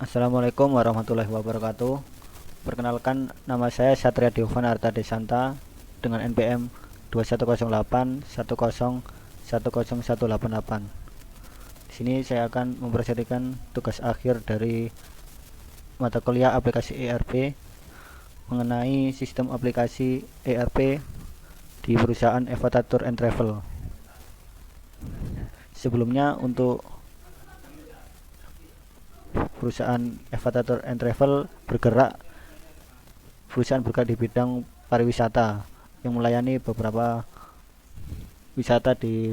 Assalamualaikum warahmatullahi wabarakatuh. Perkenalkan, nama saya Satria Diovan Arta Desanta dengan NPM 210810101888. Di sini saya akan mempresentasikan tugas akhir dari mata kuliah aplikasi ERP mengenai sistem aplikasi ERP di perusahaan Evata Tour and Travel. Sebelumnya, untuk perusahaan Evata Tour and Travel perusahaan bergerak di bidang pariwisata yang melayani beberapa wisata di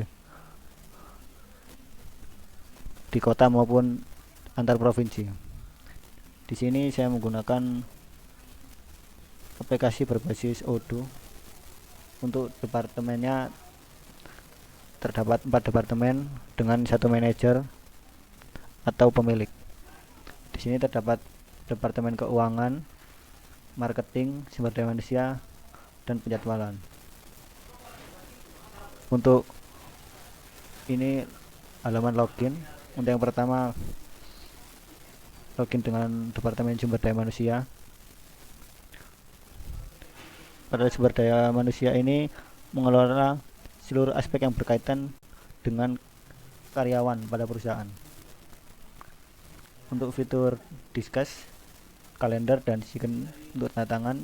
kota maupun antar provinsi. Di sini saya menggunakan aplikasi berbasis Odoo. Untuk departemennya terdapat 4 departemen dengan 1 manajer atau pemilik. Di sini terdapat departemen keuangan, marketing, sumber daya manusia, dan penjadwalan. Untuk ini halaman login. Untuk yang pertama, login dengan departemen sumber daya manusia. Pada sumber daya manusia ini mengelola seluruh aspek yang berkaitan dengan karyawan pada perusahaan. Untuk fitur discuss, kalender, dan sigen untuk tanda tangan,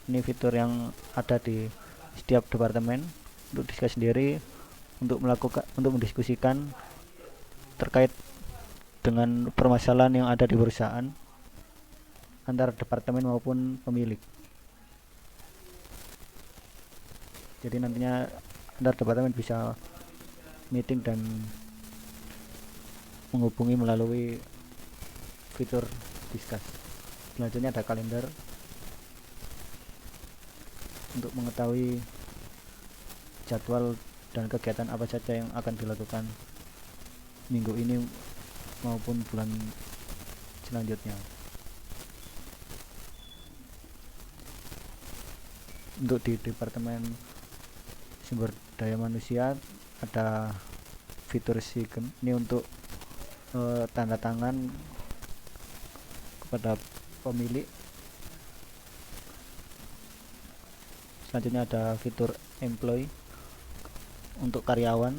ini fitur yang ada di setiap departemen. Untuk discuss sendiri untuk mendiskusikan terkait dengan permasalahan yang ada di perusahaan antar departemen maupun pemilik. Jadi nantinya antar departemen bisa meeting dan menghubungi melalui fitur discuss. Selanjutnya ada kalender untuk mengetahui jadwal dan kegiatan apa saja yang akan dilakukan minggu ini maupun bulan selanjutnya. Untuk di departemen sumber daya manusia ada fitur sigen, ini untuk tanda tangan kepada pemilik. Selanjutnya ada fitur employee untuk karyawan,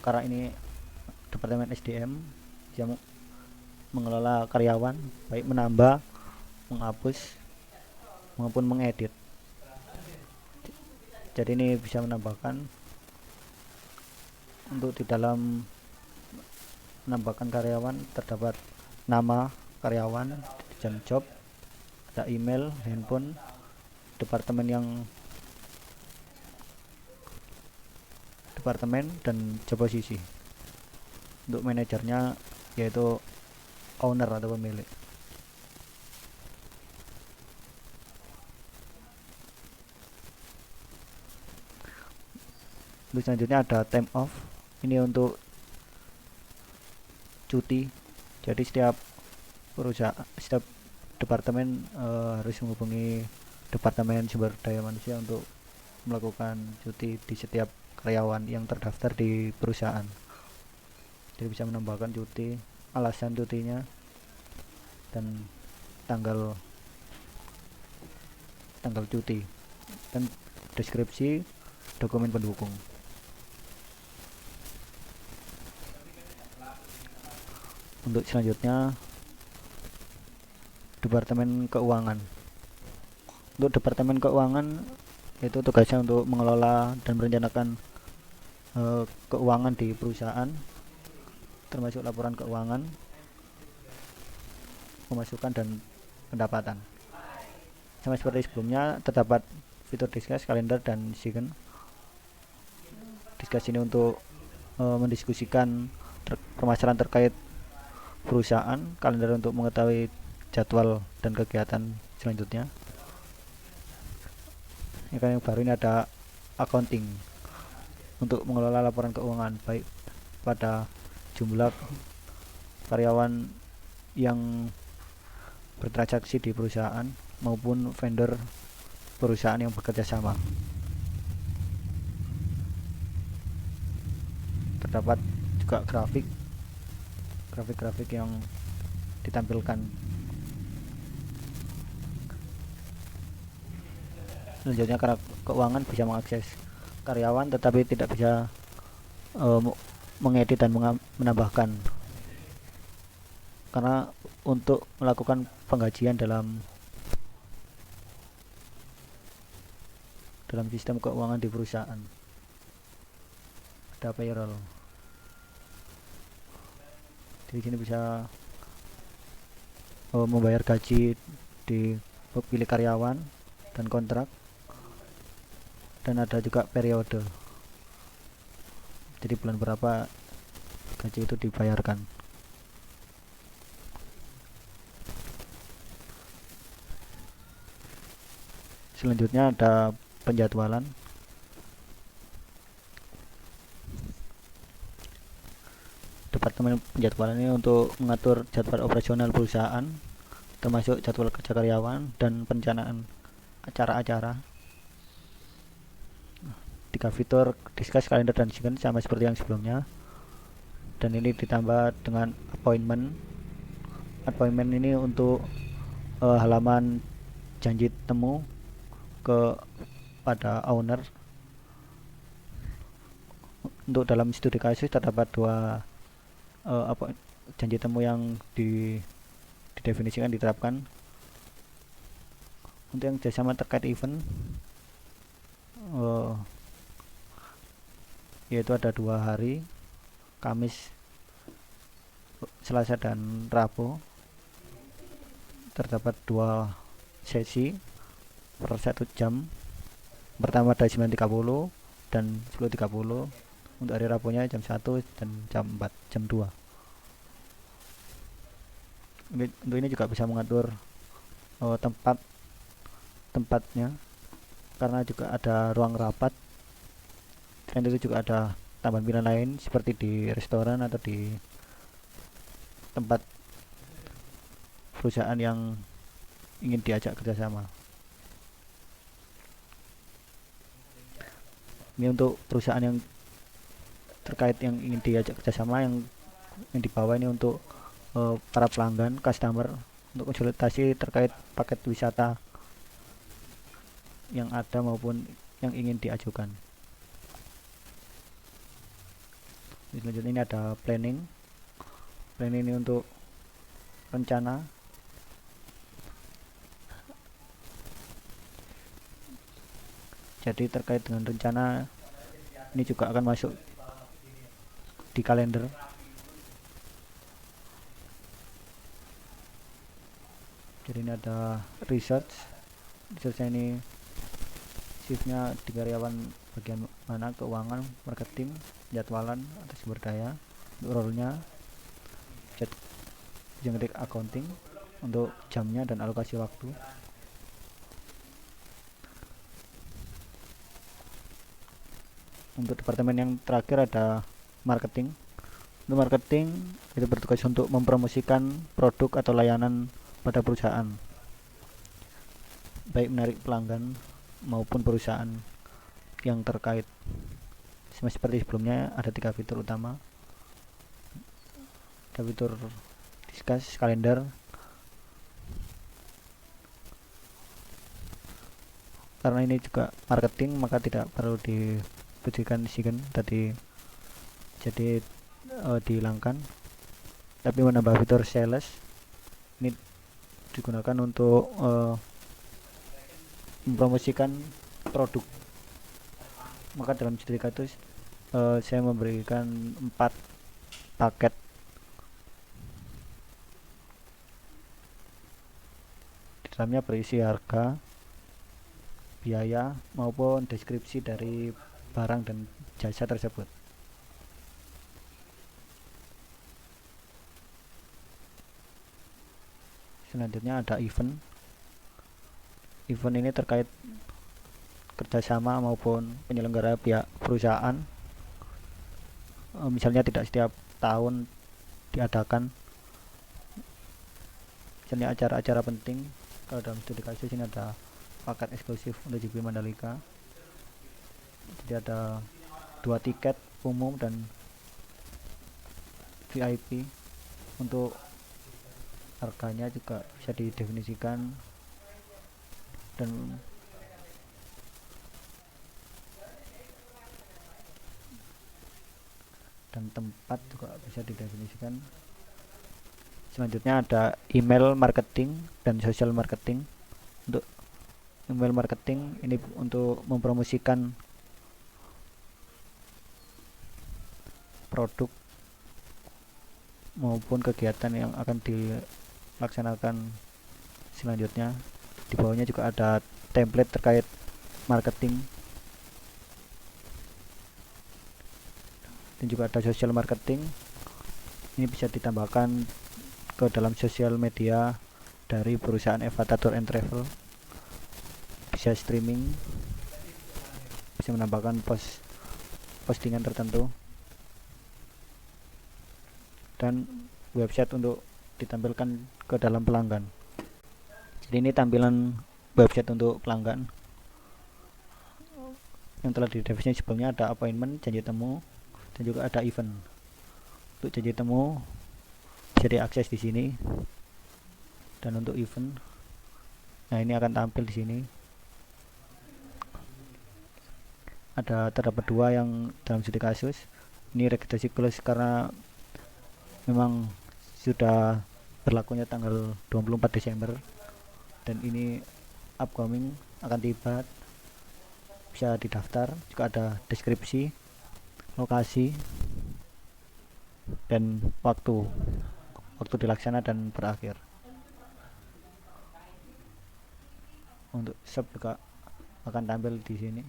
karena ini departemen SDM yang mengelola karyawan, baik menambah, menghapus maupun mengedit. Jadi ini bisa menambahkan, untuk di dalam menambahkan karyawan terdapat nama karyawan, jam job, ada email, handphone, departemen dan job posisi. Untuk manajernya yaitu owner atau pemilik. Untuk selanjutnya ada time off, ini untuk cuti. Jadi setiap departemen harus menghubungi departemen sumber daya manusia untuk melakukan cuti di setiap karyawan yang terdaftar di perusahaan. Jadi bisa menambahkan cuti, alasan cutinya, dan tanggal cuti, dan deskripsi dokumen pendukung. Untuk selanjutnya departemen keuangan. Untuk departemen keuangan itu tugasnya untuk mengelola dan merencanakan keuangan di perusahaan, termasuk laporan keuangan, pemasukan, dan pendapatan. Sama seperti sebelumnya, terdapat fitur discuss, kalender, dan sigen. Discuss ini untuk mendiskusikan permasalahan terkait perusahaan, kalender untuk mengetahui jadwal dan kegiatan selanjutnya. Yang baru ini ada accounting untuk mengelola laporan keuangan, baik pada jumlah karyawan yang bertransaksi di perusahaan maupun vendor perusahaan yang bekerja sama. Terdapat juga grafik yang ditampilkan. Selanjutnya, karena keuangan bisa mengakses karyawan tetapi tidak bisa mengedit dan menambahkan, karena untuk melakukan penggajian dalam sistem keuangan di perusahaan ada payroll. Di sini bisa membayar gaji di pilih karyawan dan kontrak, dan ada juga periode, jadi bulan berapa gaji itu dibayarkan. Selanjutnya ada penjadwalan. Departemen penjadwalan ini untuk mengatur jadwal operasional perusahaan, termasuk jadwal kerja karyawan dan perencanaan acara-acara. 3 fitur discuss, kalender, dan sigen sama seperti yang sebelumnya, dan ini ditambah dengan appointment. Appointment ini untuk halaman janji temu pada owner. Untuk dalam studi kasus terdapat 2 janji temu yang didefinisikan, diterapkan. Untuk yang kerjasama terkait event, yaitu ada 2 hari, Kamis, Selasa, dan Rabu. Terdapat 2 sesi per 1 jam. Pertama dari 9.30 dan 10.30. Untuk hari Rabunya jam 1 dan jam 4, jam 2. Untuk ini juga bisa mengatur tempatnya, karena juga ada ruang rapat. Selain itu juga ada tambahan pilihan lain seperti di restoran atau di tempat perusahaan yang ingin diajak kerjasama. Ini untuk perusahaan yang terkait yang ingin diajak kerjasama, yang di bawah ini untuk para pelanggan, customer, untuk konsultasi terkait paket wisata yang ada maupun yang ingin diajukan. Selanjutnya ini ada planning. Planning ini untuk rencana. Jadi terkait dengan rencana ini juga akan masuk di kalender. Jadi ini ada research. Researchnya ini shiftnya di karyawan bagian mana, keuangan, marketing, jadwalan atau sumber daya. Untuk role-nya generic accounting, untuk jamnya dan alokasi waktu. Untuk departemen yang terakhir ada marketing. Untuk marketing itu bertugas untuk mempromosikan produk atau layanan pada perusahaan, baik menarik pelanggan maupun perusahaan yang terkait. Seperti sebelumnya, ada 3 fitur utama. Ada fitur discuss, kalender. Karena ini juga marketing, maka tidak perlu diberikan sigen tadi, jadi dihilangkan. Tapi menambah fitur sales. Ini digunakan untuk mempromosikan produk. Maka dalam studi kasus saya memberikan 4 paket. Di dalamnya berisi harga, biaya, maupun deskripsi dari barang dan jasa tersebut. Selanjutnya ada event. Event ini terkait kerjasama maupun penyelenggara pihak perusahaan. Misalnya tidak setiap tahun diadakan, misalnya acara-acara penting. Kalau dalam studi kasus ini ada paket eksklusif untuk GP Mandalika. Jadi ada 2 tiket umum dan VIP untuk harganya juga bisa didefinisikan, dan tempat juga bisa didefinisikan. Selanjutnya ada email marketing dan social marketing. Untuk email marketing ini untuk mempromosikan produk maupun kegiatan yang akan dilaksanakan selanjutnya. Di bawahnya juga ada template terkait marketing, dan juga ada social marketing. Ini bisa ditambahkan ke dalam sosial media dari perusahaan Evata Tour and Travel, bisa streaming, bisa menambahkan postingan tertentu, dan website untuk ditampilkan ke dalam pelanggan. Jadi ini tampilan website untuk pelanggan yang telah didefinisikan sebelumnya. Ada appointment, janji temu, dan juga ada event. Untuk janji temu bisa diakses di sini, dan untuk event, nah ini akan tampil di sini. Terdapat dua yang dalam studi kasus. Ini registrasi close karena memang sudah berlakunya tanggal 24 Desember, dan ini upcoming akan tiba, bisa didaftar. Juga ada deskripsi, lokasi, dan waktu dilaksana dan berakhir. Untuk shop juga akan tampil di sini.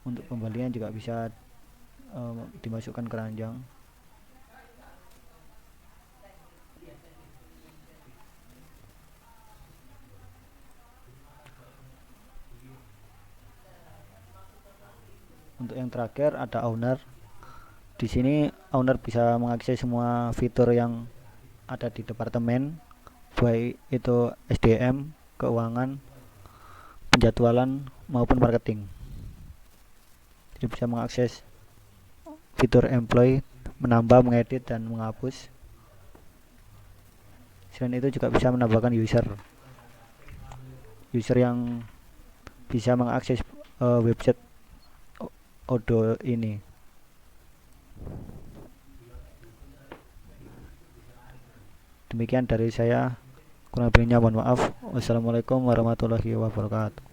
Untuk pembelian juga bisa dimasukkan keranjang. Untuk yang terakhir ada owner. Di sini owner bisa mengakses semua fitur yang ada di departemen, baik itu SDM, keuangan, penjadwalan maupun marketing. Jadi bisa mengakses fitur employee, menambah, mengedit, dan menghapus. Selain itu juga bisa menambahkan user yang bisa mengakses website Odoo ini. Demikian dari saya, kurang lebihnya mohon maaf. Wassalamualaikum warahmatullahi wabarakatuh.